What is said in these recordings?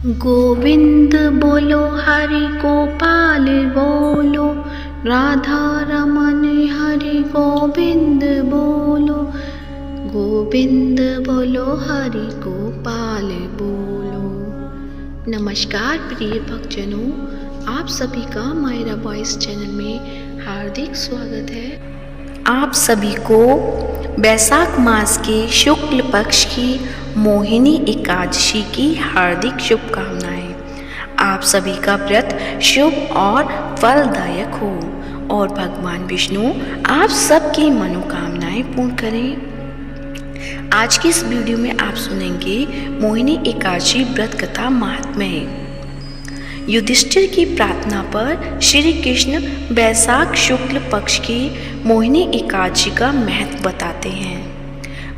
गोविंद बोलो हरि गोपाल बोलो, राधा रमन हरि गोविंद बोलो। गोविंद बोलो हरि गोपाल बोलो। नमस्कार प्रिय भक्तजनों, आप सभी का मायरा वॉइस चैनल में हार्दिक स्वागत है। आप सभी को वैशाख मास के शुक्ल पक्ष की मोहिनी एकादशी की हार्दिक शुभकामनाएं। आप सभी का व्रत शुभ और फलदायक हो और भगवान विष्णु आप सबकी मनोकामनाएं पूर्ण करें। आज की इस वीडियो में आप सुनेंगे मोहिनी एकादशी व्रत कथा महात्म्य। युधिष्ठिर की प्रार्थना पर श्री कृष्ण वैशाख शुक्ल पक्ष की मोहिनी एकादशी का महत्व बताते हैं।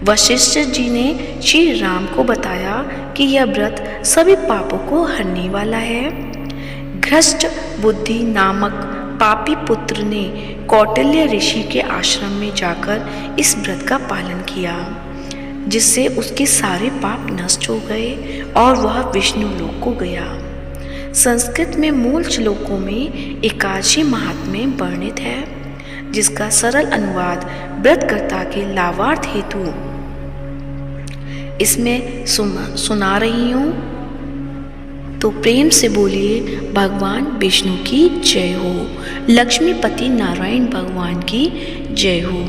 वशिष्ठ जी ने श्री राम को बताया कि यह व्रत सभी पापों को हरने वाला है। घृष्ट बुद्धि नामक पापी पुत्र ने कौटिल्य ऋषि के आश्रम में जाकर इस व्रत का पालन किया, जिससे उसके सारे पाप नष्ट हो गए और वह विष्णु लोक को गया। संस्कृत में मूल श्लोकों में एकादशी महात्म्य वर्णित है, जिसका सरल अनुवाद व्रतकर्ता के लाभार्थ हेतु इसमें सुना रही हूँ। तो प्रेम से बोलिए भगवान विष्णु की जय हो, लक्ष्मीपति नारायण भगवान की जय हो।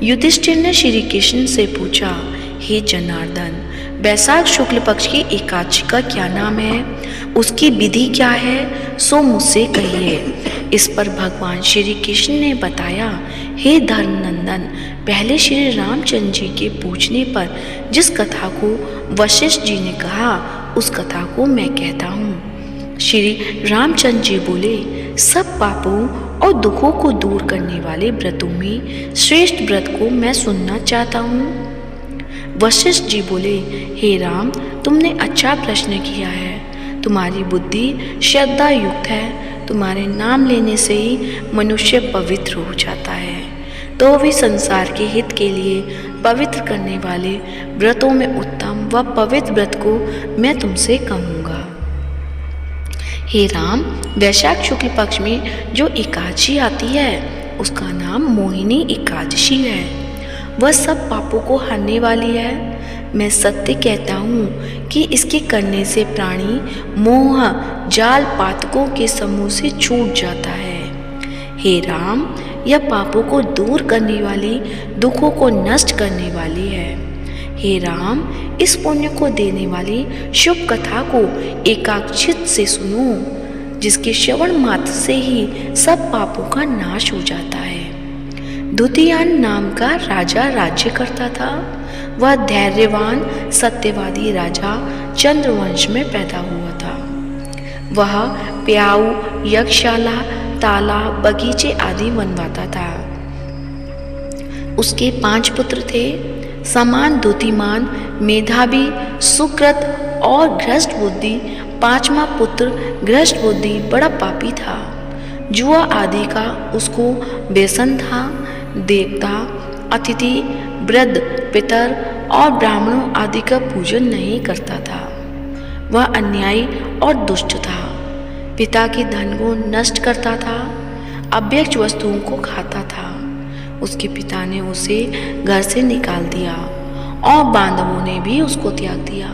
युधिष्ठिर ने श्री कृष्ण से पूछा, हे जनार्दन, वैशाख शुक्ल पक्ष की एकादशी का क्या नाम है, उसकी विधि क्या है, सो मुझसे कहिए। इस पर भगवान श्री कृष्ण ने बताया, हे धर्मनंदन, पहले श्री रामचंद्र जी के पूछने पर जिस कथा को वशिष्ठ जी ने कहा, उस कथा को मैं कहता हूँ। श्री रामचंद्र जी बोले, सब पापों और दुखों को दूर करने वाले व्रतों में श्रेष्ठ व्रत को मैं सुनना चाहता हूँ। वशिष्ठ जी बोले, हे राम, तुमने अच्छा प्रश्न किया है। तुम्हारी बुद्धि श्रद्धा युक्त है। तुम्हारे नाम लेने से ही मनुष्य पवित्र हो जाता है, तो भी संसार के हित के लिए पवित्र करने वाले व्रतों में उत्तम व पवित्र व्रत को मैं तुमसे कहूँगा। हे राम, वैशाख शुक्ल पक्ष में जो एकादशी आती है, उसका नाम मोहिनी एकादशी है। वह सब पापों को हरने वाली है। मैं सत्य कहता हूँ कि इसके करने से प्राणी मोह जाल पातकों के समूह से छूट जाता है। हे राम, यह पापों को दूर करने वाली, दुखों को नष्ट करने वाली है। हे राम, इस पुण्य को देने वाली शुभ कथा को एकाग्रचित्त से सुनो, जिसके श्रवण मात्र से ही सब पापों का नाश हो जाता है। द्वितीयान नाम का राजा राज्य करता था। वह धैर्यवान सत्यवादी राजा चंद्रवंश में पैदा हुआ था। वह प्याऊ, यज्ञशाला, तालाब, बगीचे आदि बनवाता था। उसके 5 पुत्र थे, समान, द्युतिमान, मेधावी, सुकृत और घृष्ट बुद्धि। 5वां पुत्र घृष्ट बुद्धि बड़ा पापी था। जुआ आदि का उसको व्यसन था। देवता, अतिथि, वृद्ध, पितर और ब्राह्मणों आदि का पूजन नहीं करता था। वह अन्यायी और दुष्ट था। पिता के धन को नष्ट करता था। अव्यक्त वस्तुओं को खाता था। उसके पिता ने उसे घर से निकाल दिया और बांधवों ने भी उसको त्याग दिया।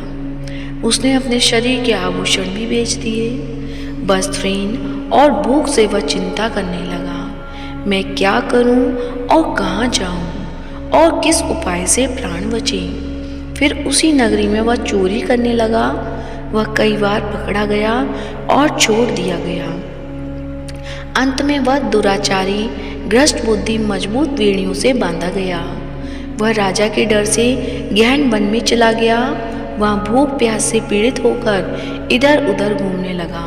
उसने अपने शरीर के आभूषण भी बेच दिए। वस्त्रहीन और भूख से वह चिंता करने लगा, मैं क्या करूं और कहाँ जाऊं और किस उपाय से प्राण बचे। फिर उसी नगरी में वह चोरी करने लगा। वह कई बार पकड़ा गया और छोड़ दिया गया। अंत में वह दुराचारी घृष्ट बुद्धि मजबूत बेड़ियों से बांधा गया। वह राजा के डर से गहन वन में चला गया। वहाँ भूख प्यास से पीड़ित होकर इधर उधर घूमने लगा।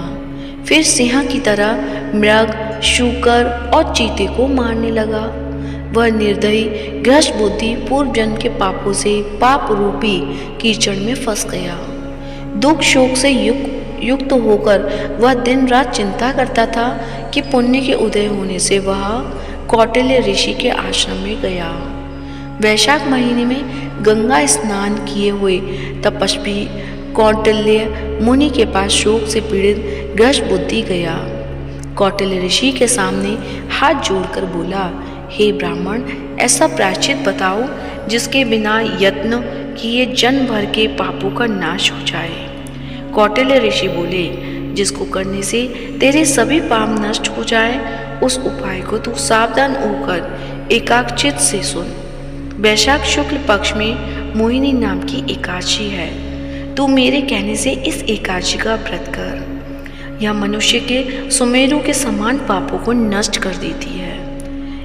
फिर सिंह की तरह मृग, शूकर और चीते को मारने लगा। वह निर्दयी घृष्ट बुद्धि पूर्व जन्म के पापों से पाप रूपी कीचड़ में फंस गया। दुख शोक से युक्त होकर वह दिन रात चिंता करता था कि पुण्य के उदय होने से वह कौटिल्य ऋषि के आश्रम में गया। वैशाख महीने में गंगा स्नान किए हुए तपस्वी कौटिल्य मुनि के पास शोक से पीड़ित ग्रस्त बुद्धि गया। कौटिल्य ऋषि के सामने हाथ जोड़कर बोला, हे ब्राह्मण, ऐसा प्रायश्चित बताओ जिसके बिना यत्न किए जन्म भर के पापों का नाश हो जाए। कौटिल्य ऋषि बोले, जिसको करने से तेरे सभी पाप नष्ट हो जाए, उस उपाय को तू सावधान होकर एकाग्रचित्त से सुन। वैशाख शुक्ल पक्ष में मोहिनी नाम की एकादशी है। तू मेरे कहने से इस एकादशी का व्रत कर। यह मनुष्य के सुमेरु के समान पापों को नष्ट कर देती है।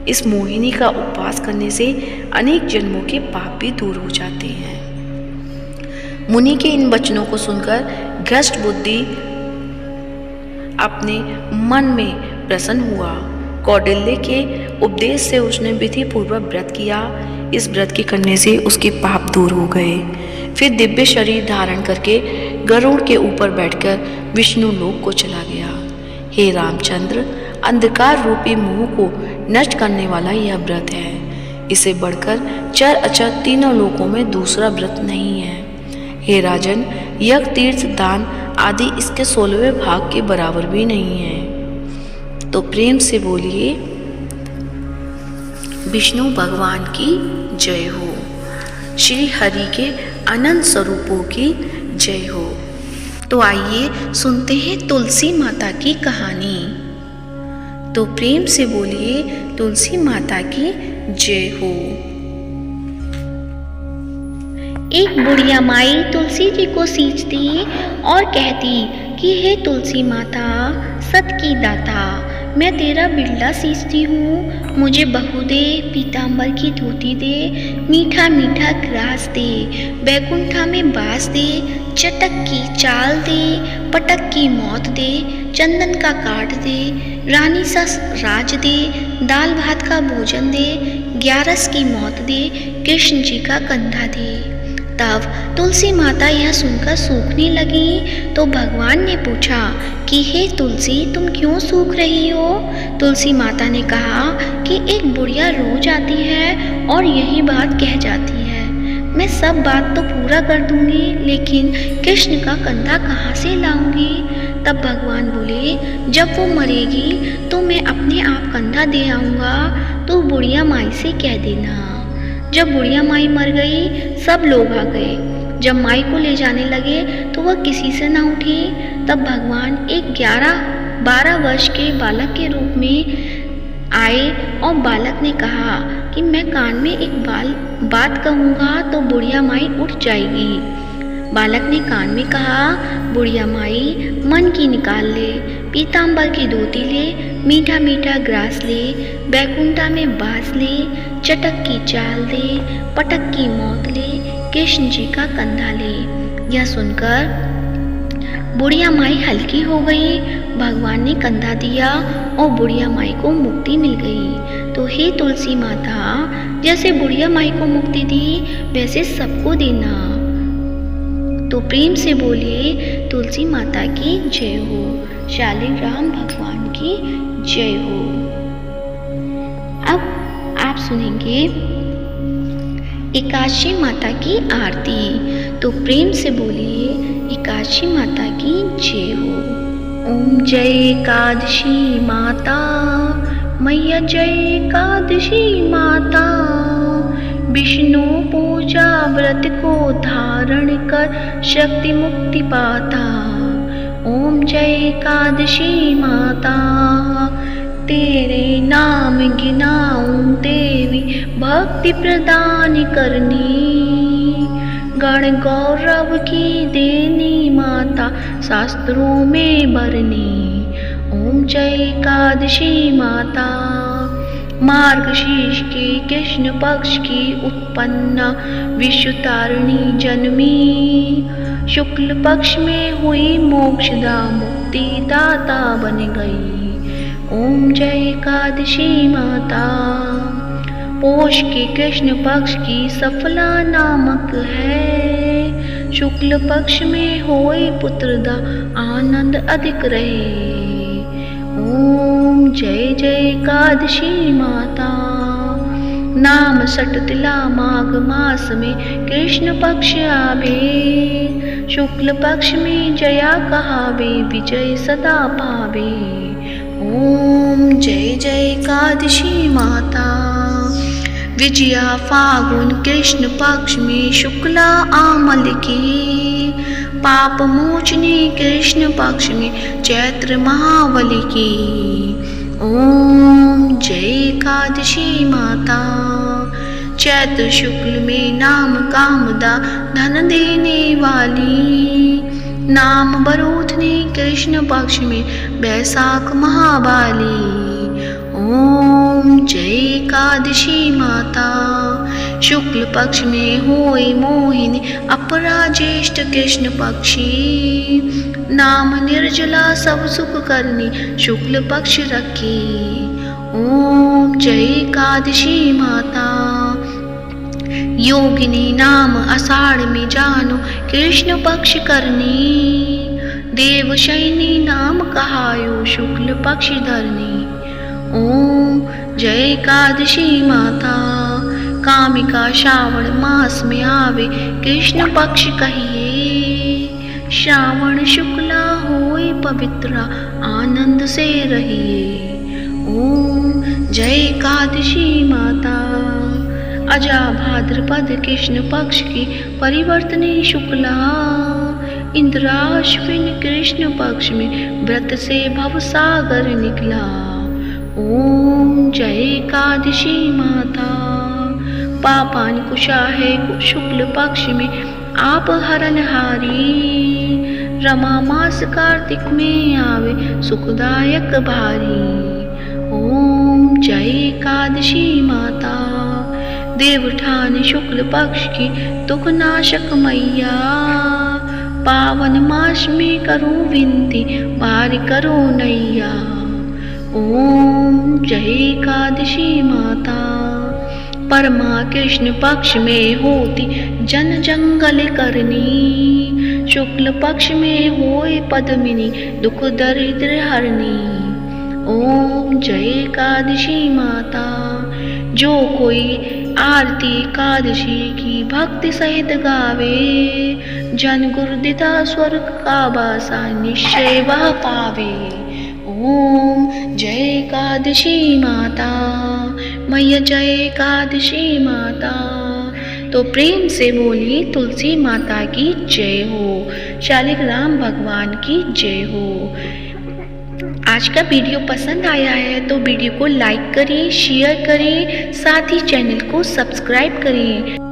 इस मोहिनी का उपवास करने से अनेक जन्मों के पाप भी दूर हो जाते हैं। मुनि के इन वचनों को सुनकर भ्रष्ट बुद्धि अपने मन में प्रसन्न हुआ। कौटिल्य के उपदेश से उसने विधि पूर्वक व्रत किया। इस व्रत के करने से उसके पाप दूर हो गए। फिर दिव्य शरीर धारण करके गरुड़ के ऊपर बैठकर विष्णु लोक को चला गया। हे रामचंद्र, अंधकार रूपी मोह को नष्ट करने वाला यह व्रत है। इसे बढ़कर चर अचर तीनों लोकों में दूसरा व्रत नहीं है। हे राजन, यज्ञ, तीर्थ, दान आदि इसके 16वें भाग के बराबर भी नहीं है। तो प्रेम से बोलिए, विष्णु भगवान की जय हो। श्री हरि के अनंत स्वरूपों की जय हो। तो आइए सुनते हैं तुलसी माता की कहानी। तो प्रेम से बोलिए, तुलसी माता की जय हो। एक बुढ़िया माई तुलसी जी को सींचती और कहती कि हे तुलसी माता, सत की दाता, मैं तेरा बिरला सींचती हूँ, मुझे बहू दे, पीताम्बर की धोती दे, मीठा मीठा ग्रास दे, बैकुंठा में बास दे, चटक की चाल दे, पटक की मौत दे, चंदन का काट दे, रानी सा राज दे, दाल भात का भोजन दे, 11 की मौत दे, कृष्ण जी का कंधा दे। तब तुलसी माता यह सुनकर सूखने लगी तो भगवान ने पूछा कि हे तुलसी, तुम क्यों सूख रही हो? तुलसी माता ने कहा कि एक बुढ़िया रोज आती है और यही बात कह जाती है। मैं सब बात तो पूरा कर दूंगी, लेकिन कृष्ण का कंधा कहाँ से लाऊंगी? तब भगवान बोले, जब वो मरेगी तो मैं अपने आप कंधा दे आऊँगा, तो बुढ़िया माई से कह देना। जब बुढ़िया माई मर गई, सब लोग आ गए। जब माई को ले जाने लगे तो वह किसी से ना उठी। तब भगवान एक 11-12 वर्ष के बालक के रूप में आए और बालक ने कहा कि मैं कान में एक बात कहूँगा तो बुढ़िया माई उठ जाएगी। बालक ने कान में कहा, बुढ़िया माई, मन की निकाल ले, पीताम्बर की धोती ले, मीठा मीठा ग्रास ले, बैकुंठा में बास ले, चटक की चाल दे, पटक की मौत ले, कृष्ण जी का कंधा ले। यह सुनकर बुढ़िया माई हल्की हो गई। भगवान ने कंधा दिया और बुढ़िया माई को मुक्ति मिल गई। तो हे तुलसी माता, जैसे बुढ़िया माई को मुक्ति दी वैसे सबको देना। तो प्रेम से बोलिए, तुलसी माता की जय हो। शालिग्राम भगवान की जय हो। अब आप सुनेंगे एकादशी माता की आरती। तो प्रेम से बोलिए, एकादशी माता की जय हो। ओम जय एकादशी माता, मैया जय एकादशी माता, विष्णु पूजा व्रत को धारण कर शक्ति मुक्ति पाता। ओम जय एकादशी माता, तेरे नाम गिनाऊं देवी, भक्ति प्रदान करनी, गण गौरव की देनी माता, शास्त्रों में बरनी। ओम जय एकादशी माता, मार्गशीर्ष के कृष्ण पक्ष की उत्पन्ना विश्व तारिणी जन्मी, शुक्ल पक्ष में हुई मोक्षदा मुक्ति दाता बन गई। ओम जय एकादशी माता, पोष के कृष्ण पक्ष की सफला नामक है, शुक्ल पक्ष में होए पुत्रदा आनंद अधिक रहे। ओम जय जय एकादशी माता, नाम सटतिला माघ मास में कृष्ण पक्ष आवे, शुक्ल पक्ष में जया कहावे, विजय सदा पावे। ओम जय जय एकादशी माता। विजया फागुन कृष्ण पक्ष में शुक्ला आमल की, पाप मोचनी कृष्ण पक्ष में चैत्र महावली की। ओम जय एकादशी माता। चैत्र शुक्ल में नाम कामदा धन देने वाली, नाम बरोधनी कृष्ण पक्ष में बैसाख महाबाली। ओम जय एकादशी माता। शुक्ल पक्ष में होई मोहिनी अपरा ज्येष्ठ कृष्ण पक्षी, नाम निर्जला सब सुख करनी शुक्ल पक्ष रखी। ओम जय एकादशी माता। योगिनी नाम आषाढ़ में जानो कृष्ण पक्ष करनी, देवशयनी नाम कहायो शुक्ल पक्ष धरनी। ओम जय एकादशी माता। कामिका श्रावण मास में आवे कृष्ण पक्ष कहिए, श्रावण शुक्ला होए पवित्रा आनंद से रहिए। ओम जय एकादशी माता। अजा भाद्रपद कृष्ण पक्ष की परिवर्तनी शुक्ला, इंद्राश्विन कृष्ण पक्ष में व्रत से भवसागर निकला। ओम जय एकादशी माता। पापान कुशा है शुक्ल पक्ष में आप हरनहारी, रमा मास कार्तिक में आवे सुखदायक भारी। ओम जय एकादशी माता। देवठान शुक्ल पक्ष की दुख नाशक मैया, पावन मास में करूं विनती पार करो नैया। ओम जय एकादशी माता। परमा कृष्ण पक्ष में होती जन जंगल करनी, शुक्ल पक्ष में होए पद्मिनी दुख दरिद्र हरनी। ओम जय एकादशी माता। जो कोई आरती एकादशी की भक्ति सहित गावे, जन गुरुदिता स्वर्ग का बासा निश्चय वह पावे। ओम जय एकादशी माता। मैया जय एकादशी माता। तो प्रेम से बोलिए तुलसी माता की जय हो, शालिग्राम भगवान की जय हो। आज का वीडियो पसंद आया है तो वीडियो को लाइक करें, शेयर करें, साथ ही चैनल को सब्सक्राइब करें।